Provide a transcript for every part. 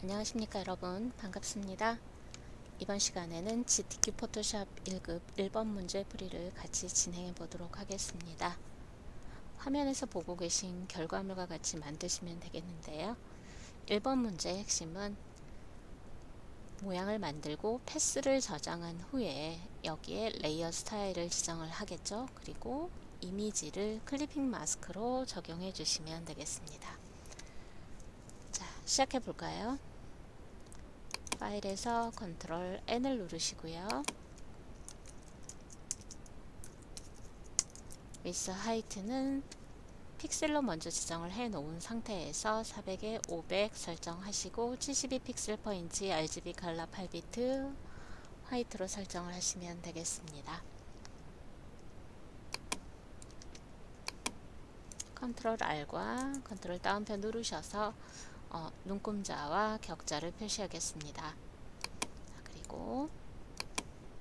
안녕하십니까 여러분, 반갑습니다. 이번 시간에는 GTK 포토샵 1급 1번 문제 풀이를 같이 진행해 보도록 하겠습니다. 화면에서 보고 계신 결과물과 같이 만드시면 되겠는데요. 1번 문제의 핵심은 모양을 만들고 패스를 저장한 후에 여기에 레이어 스타일을 지정을 하겠죠. 그리고 이미지를 클리핑 마스크로 적용해 주시면 되겠습니다. 자, 시작해 볼까요? 파일에서 컨트롤 N을 누르시고요. 위스 하이트는 픽셀로 먼저 지정을 해 놓은 상태에서 400에 500 설정하시고 72픽셀/인치 RGB 칼라 8비트 화이트로 설정을 하시면 되겠습니다. 컨트롤 R과 컨트롤 다운표 누르셔서 눈금자와 격자를 표시하겠습니다. 그리고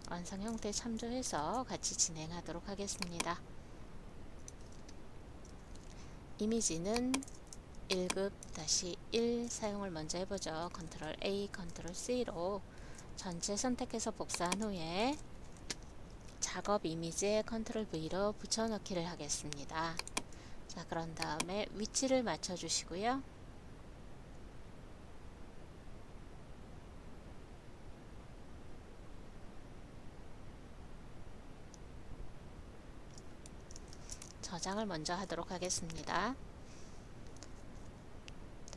완성 형태 참조해서 같이 진행하도록 하겠습니다. 이미지는 1급-1 사용을 먼저 해보죠. 컨트롤 A, 컨트롤 C로 전체 선택해서 복사한 후에 작업 이미지에 컨트롤 V로 붙여넣기를 하겠습니다. 자, 그런 다음에 위치를 맞춰 주시고요. 저장을 먼저 하도록 하겠습니다.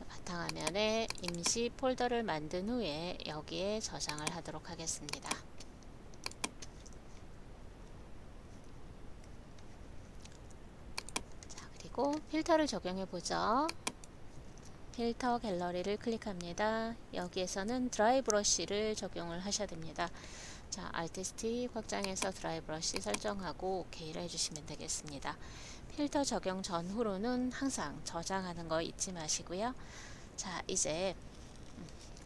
바탕화면에 임시 폴더를 만든 후에 여기에 저장을 하도록 하겠습니다. 자, 그리고 필터를 적용해 보죠. 필터 갤러리를 클릭합니다. 여기에서는 드라이 브러쉬를 적용을 하셔야 됩니다. 자, Alt 스틱 확장해서 드라이 브러쉬 설정하고 OK를 해주시면 되겠습니다. 필터 적용 전후로는 항상 저장하는 거 잊지 마시고요. 자, 이제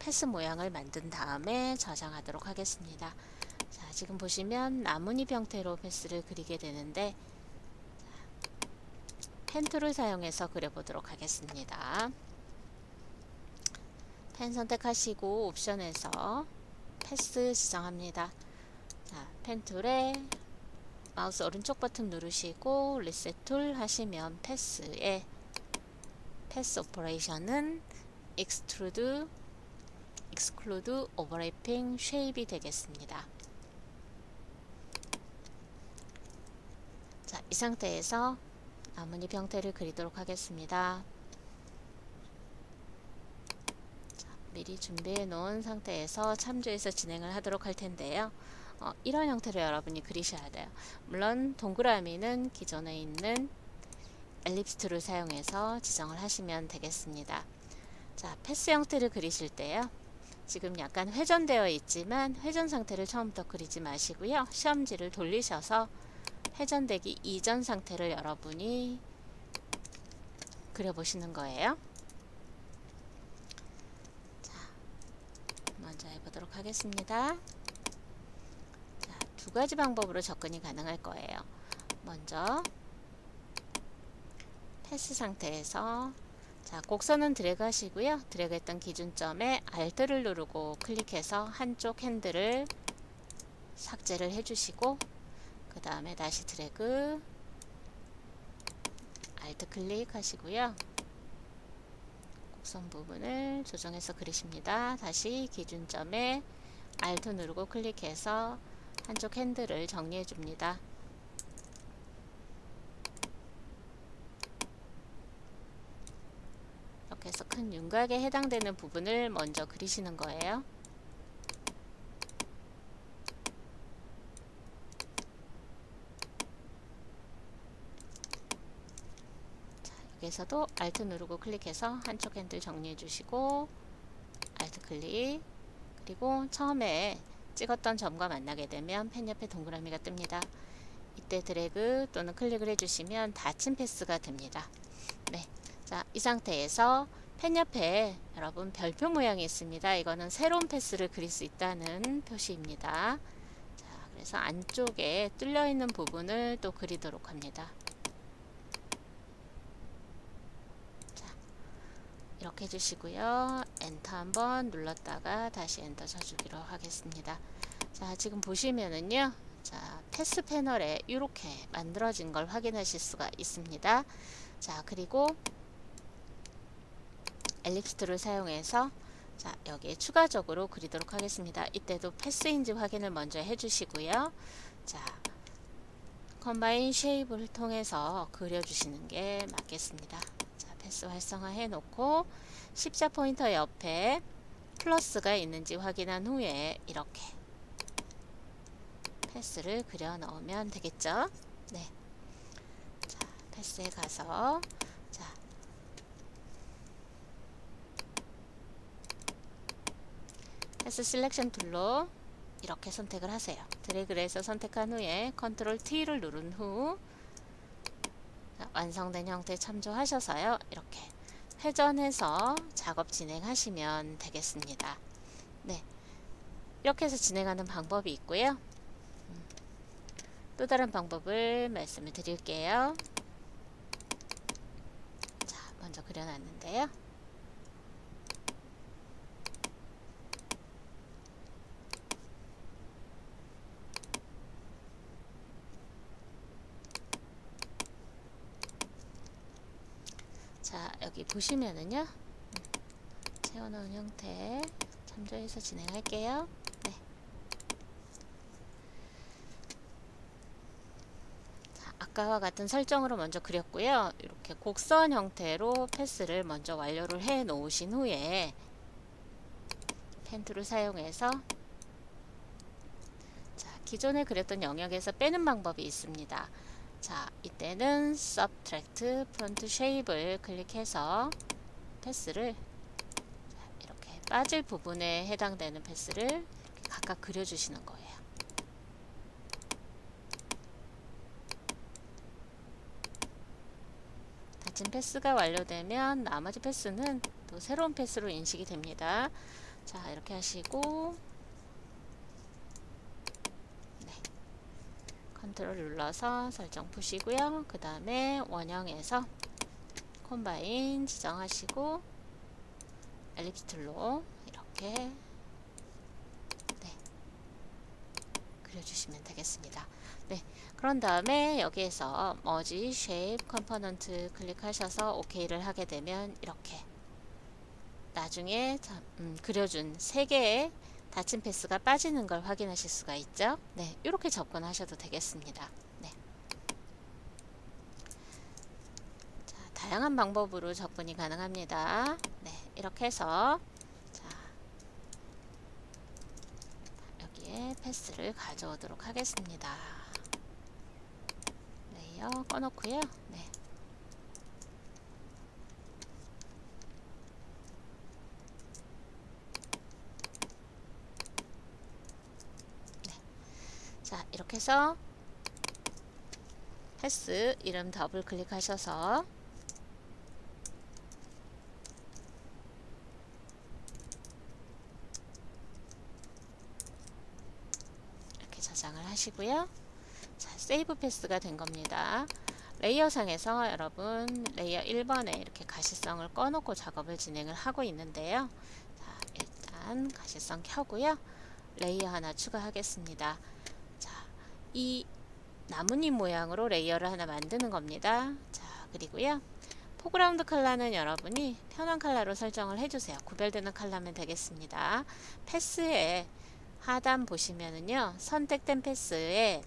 패스 모양을 만든 다음에 저장하도록 하겠습니다. 자, 지금 보시면 나뭇잎 형태로 패스를 그리게 되는데 펜 툴을 사용해서 그려보도록 하겠습니다. 펜 선택하시고 옵션에서 패스 지정합니다. 자, 펜 툴에 마우스 오른쪽 버튼 누르시고 리셋 툴 하시면 패스의 패스 오퍼레이션은 익스트루드, 익스클루드, 오버래핑, 쉐입이 되겠습니다. 자, 이 상태에서 나뭇잎 형태를 그리도록 하겠습니다. 자, 미리 준비해 놓은 상태에서 참조해서 진행을 하도록 할 텐데요. 이런 형태로 여러분이 그리셔야 돼요. 물론 동그라미는 기존에 있는 엘립스 툴을 사용해서 지정을 하시면 되겠습니다. 자, 패스 형태를 그리실 때요. 지금 약간 회전되어 있지만 회전 상태를 처음부터 그리지 마시고요. 시험지를 돌리셔서 회전되기 이전 상태를 여러분이 그려보시는 거예요. 자, 먼저 해보도록 하겠습니다. 자, 두 가지 방법으로 접근이 가능할 거예요. 먼저 패스 상태에서 자, 곡선은 드래그 하시고요. 드래그 했던 기준점에 Alt를 누르고 클릭해서 한쪽 핸들을 삭제를 해주시고 그 다음에 다시 드래그 Alt 클릭 하시고요. 곡선 부분을 조정해서 그리십니다. 다시 기준점에 Alt 누르고 클릭해서 한쪽 핸들을 정리해 줍니다. 이렇게 해서 큰 윤곽에 해당되는 부분을 먼저 그리시는 거예요. 자, 여기서도 Alt 누르고 클릭해서 한쪽 핸들 정리해 주시고 Alt 클릭, 그리고 처음에 찍었던 점과 만나게 되면 펜 옆에 동그라미가 뜹니다. 이때 드래그 또는 클릭을 해주시면 닫힌 패스가 됩니다. 네, 자, 이 상태에서 펜 옆에 여러분 별표 모양이 있습니다. 이거는 새로운 패스를 그릴 수 있다는 표시입니다. 자, 그래서 안쪽에 뚫려 있는 부분을 또 그리도록 합니다. 자, 이렇게 해주시고요. 엔터 한번 눌렀다가 다시 엔터 쳐주기로 하겠습니다. 자, 지금 보시면은요. 자, 패스 패널에 이렇게 만들어진 걸 확인하실 수가 있습니다. 자, 그리고 엘립스 툴을 사용해서 자, 여기에 추가적으로 그리도록 하겠습니다. 이때도 패스인지 확인을 먼저 해주시고요. 자, 컴바인 쉐입을 통해서 그려주시는 게 맞겠습니다. 자, 패스 활성화 해놓고 십자 포인터 옆에 플러스가 있는지 확인한 후에 이렇게 패스를 그려 넣으면 되겠죠. 네. 자, 패스에 가서 자, 패스 실렉션 툴로 이렇게 선택을 하세요. 드래그를 해서 선택한 후에 컨트롤 T를 누른 후 자, 완성된 형태 참조하셔서요. 이렇게 회전해서 작업 진행하시면 되겠습니다. 네, 이렇게 해서 진행하는 방법이 있고요. 또 다른 방법을 말씀을 드릴게요. 자, 먼저 그려놨는데요. 자, 여기 보시면은요. 채워놓은 형태 참조해서 진행할게요. 네. 자, 아까와 같은 설정으로 먼저 그렸고요. 이렇게 곡선 형태로 패스를 먼저 완료를 해 놓으신 후에 펜 툴을 사용해서 자, 기존에 그렸던 영역에서 빼는 방법이 있습니다. 자, 이때는 Subtract Front Shape을 클릭해서 패스를 이렇게 빠질 부분에 해당되는 패스를 이렇게 각각 그려주시는 거예요. 닫힌 패스가 완료되면 나머지 패스는 또 새로운 패스로 인식이 됩니다. 자, 이렇게 하시고 네. 컨트롤 눌러서 설정 푸시고요. 그 다음에 원형에서 콤바인 지정하시고 엘립스 툴로 이렇게 네, 그려주시면 되겠습니다. 네, 그런 다음에 여기에서 머지 쉐입 컴포넌트 클릭하셔서 OK를 하게 되면 이렇게 나중에 그려준 3개의 닫힌 패스가 빠지는 걸 확인하실 수가 있죠. 네, 이렇게 접근하셔도 되겠습니다. 네. 자, 다양한 방법으로 접근이 가능합니다. 네, 이렇게 해서 자, 여기에 패스를 가져오도록 하겠습니다. 레이어 꺼놓고요. 네. 자, 이렇게 해서 패스 이름 더블 클릭하셔서 이렇게 저장을 하시고요. 자, 세이브 패스가 된 겁니다. 레이어 상에서 여러분 레이어 1번에 이렇게 가시성을 꺼놓고 작업을 진행을 하고 있는데요. 자, 일단 가시성 켜고요. 레이어 하나 추가하겠습니다. 자, 이 나뭇잎 모양으로 레이어를 하나 만드는 겁니다. 자, 그리고요. 포그라운드 컬러는 여러분이 편한 컬러로 설정을 해주세요. 구별되는 컬러면 되겠습니다. 패스에 하단 보시면은요. 선택된 패스에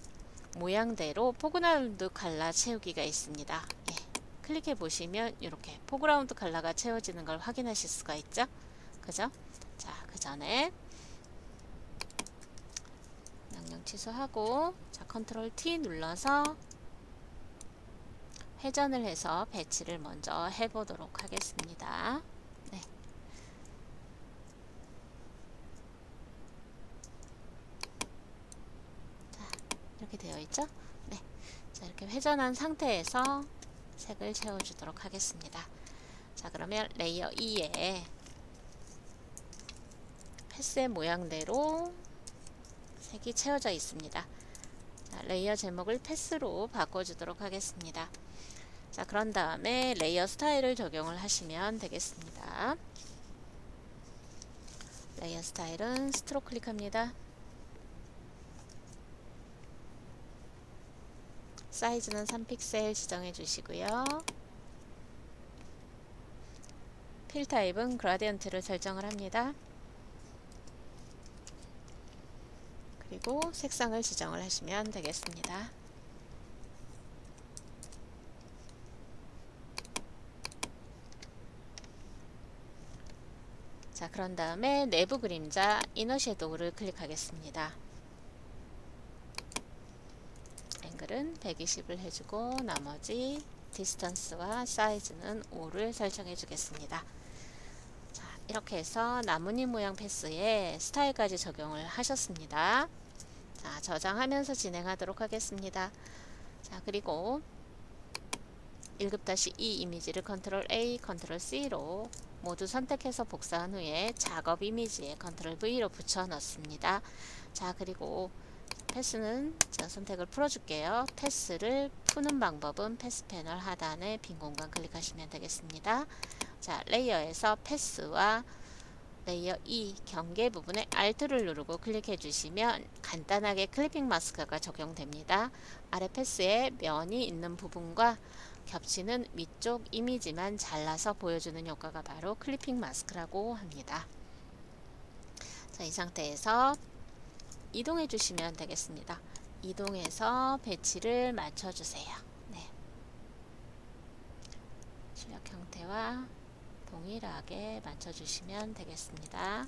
모양대로 포그라운드 컬러 채우기가 있습니다. 예, 클릭해 보시면 이렇게 포그라운드 컬러가 채워지는 걸 확인하실 수가 있죠. 그죠? 자, 그 전에 명령 취소하고 자, 컨트롤 T 눌러서 회전을 해서 배치를 먼저 해보도록 하겠습니다. 네. 자, 이렇게 되어 있죠? 네. 자, 이렇게 회전한 상태에서 색을 채워주도록 하겠습니다. 자, 그러면 레이어 2에 패스의 모양대로 색이 채워져 있습니다. 자, 레이어 제목을 패스로 바꿔주도록 하겠습니다. 자, 그런 다음에 레이어 스타일을 적용을 하시면 되겠습니다. 레이어 스타일은 스트로크 클릭합니다. 사이즈는 3픽셀 지정해 주시고요. 필 타입은 그라디언트를 설정을 합니다. 그리고 색상을 지정을 하시면 되겠습니다. 자, 그런 다음에 내부 그림자 이너 섀도우를 클릭하겠습니다. 앵글은 120을 해주고 나머지 디스턴스와 사이즈는 5를 설정해 주겠습니다. 자, 이렇게 해서 나뭇잎 모양 패스에 스타일까지 적용을 하셨습니다. 자, 저장하면서 진행하도록 하겠습니다. 자, 그리고 1급-2 이미지를 컨트롤 A, 컨트롤 C로 모두 선택해서 복사한 후에 작업 이미지에 컨트롤 V로 붙여 넣습니다. 자, 그리고 패스는 자, 선택을 풀어줄게요. 패스를 푸는 방법은 패스 패널 하단에 빈 공간 클릭하시면 되겠습니다. 자, 레이어에서 패스와 레이어 2 경계 부분에 Alt를 누르고 클릭해 주시면 간단하게 클리핑 마스크가 적용됩니다. 아래 패스에 면이 있는 부분과 겹치는 위쪽 이미지만 잘라서 보여주는 효과가 바로 클리핑 마스크라고 합니다. 자, 이 상태에서 이동해 주시면 되겠습니다. 이동해서 배치를 맞춰주세요. 네. 출력 형태와 동일하게 맞춰주시면 되겠습니다.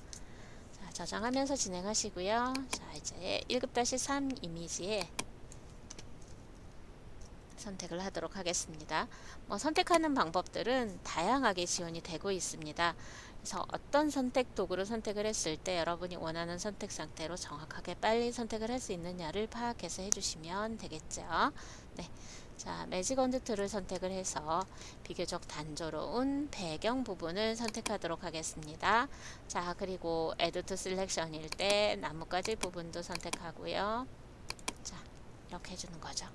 자, 저장하면서 진행하시고요. 자, 이제 1급-3 이미지에 선택을 하도록 하겠습니다. 선택하는 방법들은 다양하게 지원이 되고 있습니다. 그래서 어떤 선택 도구를 선택을 했을 때 여러분이 원하는 선택 상태로 정확하게 빨리 선택을 할 수 있느냐를 파악해서 해주시면 되겠죠. 네. 자, 매직 언드 툴을 선택을 해서 비교적 단조로운 배경 부분을 선택하도록 하겠습니다. 자, 그리고 Add to Selection일 때 나뭇가지 부분도 선택하고요. 자, 이렇게 해주는 거죠.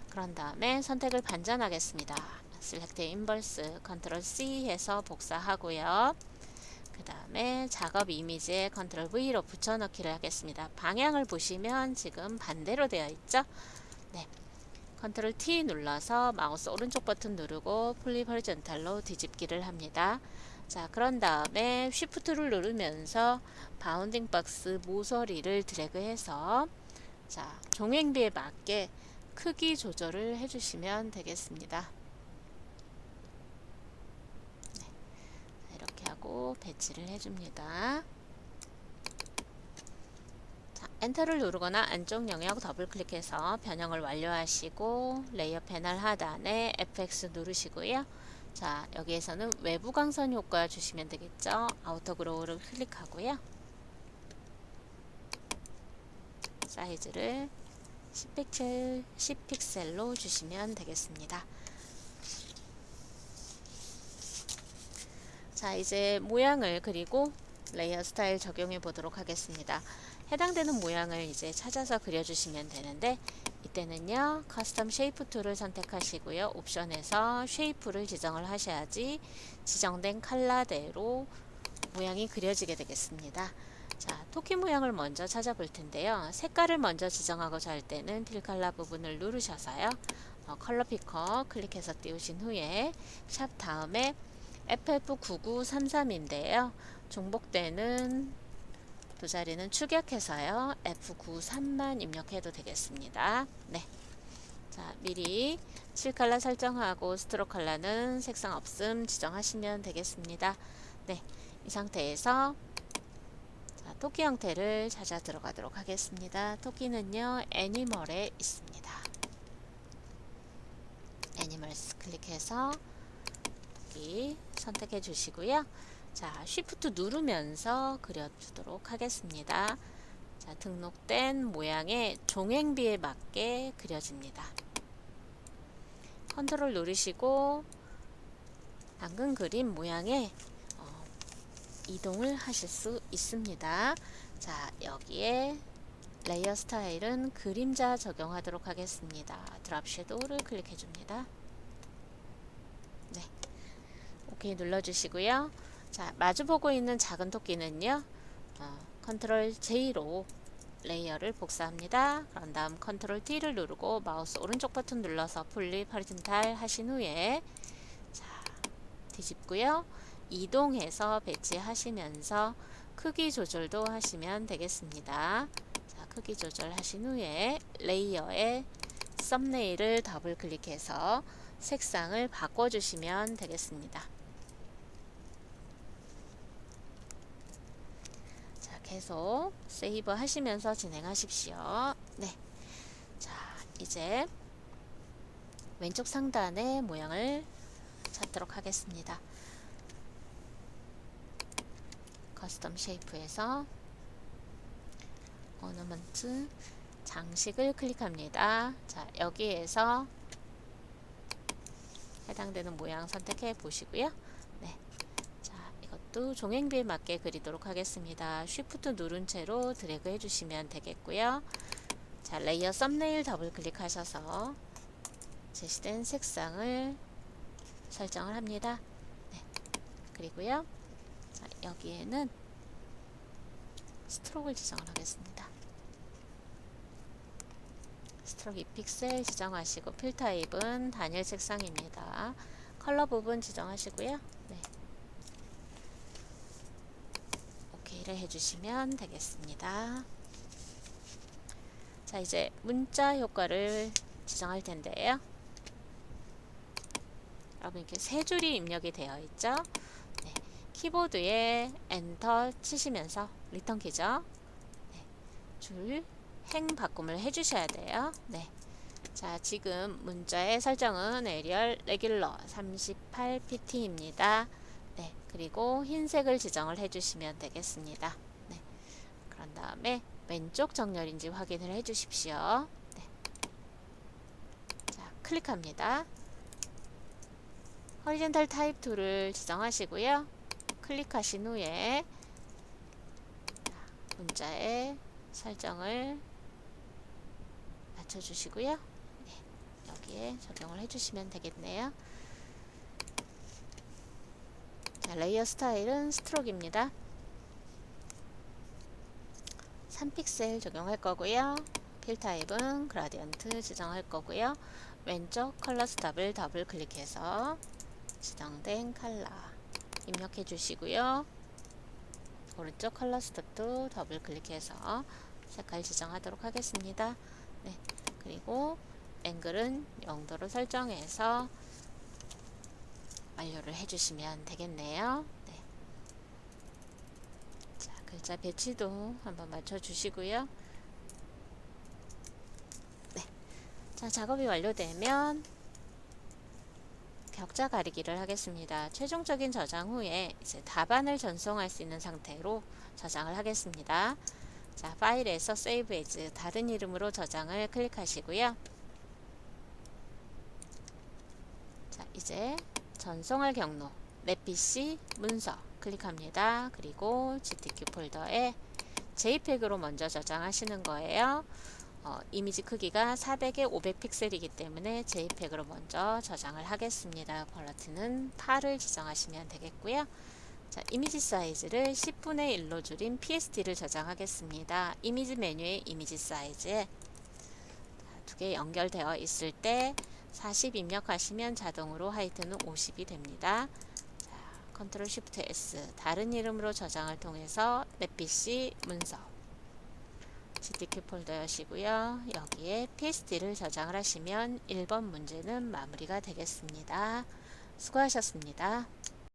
그런 다음에 선택을 반전하겠습니다. Select Inverse, Ctrl C 해서 복사하고요. 그 다음에 작업 이미지에 Ctrl V로 붙여넣기를 하겠습니다. 방향을 보시면 지금 반대로 되어 있죠? 네. Ctrl T 눌러서 마우스 오른쪽 버튼 누르고 플립 호리존탈로 뒤집기를 합니다. 자, 그런 다음에 Shift를 누르면서 바운딩 박스 모서리를 드래그해서 자, 종횡비에 맞게 크기 조절을 해주시면 되겠습니다. 네, 이렇게 하고 배치를 해줍니다. 자, 엔터를 누르거나 안쪽 영역 더블 클릭해서 변형을 완료하시고 레이어 패널 하단에 FX 누르시고요. 자, 여기에서는 외부 광선 효과 주시면 되겠죠. 아우터 그로우를 클릭하고요. 사이즈를 10픽셀로 주시면 되겠습니다. 자, 이제 모양을 그리고 레이어 스타일 적용해 보도록 하겠습니다. 해당되는 모양을 이제 찾아서 그려주시면 되는데 이때는요 커스텀 쉐이프 툴을 선택하시고요. 옵션에서 쉐이프를 지정을 하셔야지 지정된 컬러대로 모양이 그려지게 되겠습니다. 자, 토끼 모양을 먼저 찾아볼 텐데요. 색깔을 먼저 지정하고자 할 때는 필 컬러 부분을 누르셔서요. 컬러 피커 클릭해서 띄우신 후에 샵 다음에 FF9933인데요. 중복되는 두 자리는 축약해서요. F93만 입력해도 되겠습니다. 네. 자, 미리 칠 컬러 설정하고 스트로크 컬러는 색상 없음 지정하시면 되겠습니다. 네. 이 상태에서 자, 토끼 형태를 찾아 들어가도록 하겠습니다. 토끼는요, 애니멀에 있습니다. 애니멀스 클릭해서 토끼 선택해 주시고요. 자, 쉬프트 누르면서 그려주도록 하겠습니다. 자, 등록된 모양의 종횡비에 맞게 그려집니다. 컨트롤 누르시고 방금 그린 모양에 이동을 하실 수 있습니다. 자, 여기에 레이어 스타일은 그림자 적용하도록 하겠습니다. 드랍 섀도우를 클릭해 줍니다. 오케이 눌러주시고요. 자, 마주보고 있는 작은 토끼는요, 컨트롤 J로 레이어를 복사합니다. 그런 다음 컨트롤 T를 누르고 마우스 오른쪽 버튼 눌러서 플립 호리존탈 하신 후에 자, 뒤집고요. 이동해서 배치하시면서 크기 조절도 하시면 되겠습니다. 자, 크기 조절하신 후에 레이어에 썸네일을 더블 클릭해서 색상을 바꿔주시면 되겠습니다. 자, 계속 세이브 하시면서 진행하십시오. 네. 자, 이제 왼쪽 상단의 모양을 찾도록 하겠습니다. 커스텀 쉐이프에서 오너먼트 장식을 클릭합니다. 자, 여기에서 해당되는 모양 선택해 보시고요. 네. 자, 이것도 종횡비에 맞게 그리도록 하겠습니다. 쉬프트 누른 채로 드래그 해주시면 되겠고요. 자, 레이어 썸네일 더블 클릭하셔서 제시된 색상을 설정을 합니다. 네. 그리고요. 자, 여기에는 스트로크를 지정을 하겠습니다. 스트로크 2픽셀 지정하시고 필 타입은 단일 색상입니다. 컬러 부분 지정하시고요. 네. 오케이를 해주시면 되겠습니다. 자, 이제 문자 효과를 지정할 텐데요. 여러분 이렇게 세 줄이 입력이 되어 있죠. 네. 키보드에 엔터 치시면서 리턴 키죠. 네. 줄 행 바꿈을 해주셔야 돼요. 네. 자, 지금 문자의 설정은 에리얼 레귤러 38pt입니다. 네. 그리고 흰색을 지정을 해주시면 되겠습니다. 네. 그런 다음에 왼쪽 정렬인지 확인을 해주십시오. 네. 자, 클릭합니다. 호리젠탈 타입 툴을 지정하시고요. 클릭하신 후에 문자의 설정을 맞춰주시고요. 네, 여기에 적용을 해주시면 되겠네요. 자, 레이어 스타일은 스트로크입니다. 3픽셀 적용할 거고요. 필 타입은 그라디언트 지정할 거고요. 왼쪽 컬러 스탑을 더블 클릭해서 지정된 컬러 입력해 주시고요. 오른쪽 컬러 스탑도 더블 클릭해서 색깔 지정하도록 하겠습니다. 네, 그리고 앵글은 0도로 설정해서 완료를 해주시면 되겠네요. 네. 자, 글자 배치도 한번 맞춰주시고요. 네. 자, 작업이 완료되면 격자 가리기를 하겠습니다. 최종적인 저장 후에 이제 답안을 전송할 수 있는 상태로 저장을 하겠습니다. 자, 파일에서 Save as 다른 이름으로 저장을 클릭하시고요. 자, 이제 전송할 경로 내 PC 문서 클릭합니다. 그리고 GTK 폴더에 JPEG으로 먼저 저장하시는 거예요. 이미지 크기가 400에 500픽셀이기 때문에 JPEG으로 먼저 저장을 하겠습니다. 퀄리티는 8을 지정하시면 되겠고요. 자, 이미지 사이즈를 10분의 1로 줄인 PSD를 저장하겠습니다. 이미지 메뉴의 이미지 사이즈에 두 개 연결되어 있을 때 40 입력하시면 자동으로 하이트는 50이 됩니다. 자, 컨트롤 쉬프트 S 다른 이름으로 저장을 통해서 내 PC 문서 GTK 폴더 여시고요. 여기에 PSD를 저장을 하시면 1번 문제는 마무리가 되겠습니다. 수고하셨습니다.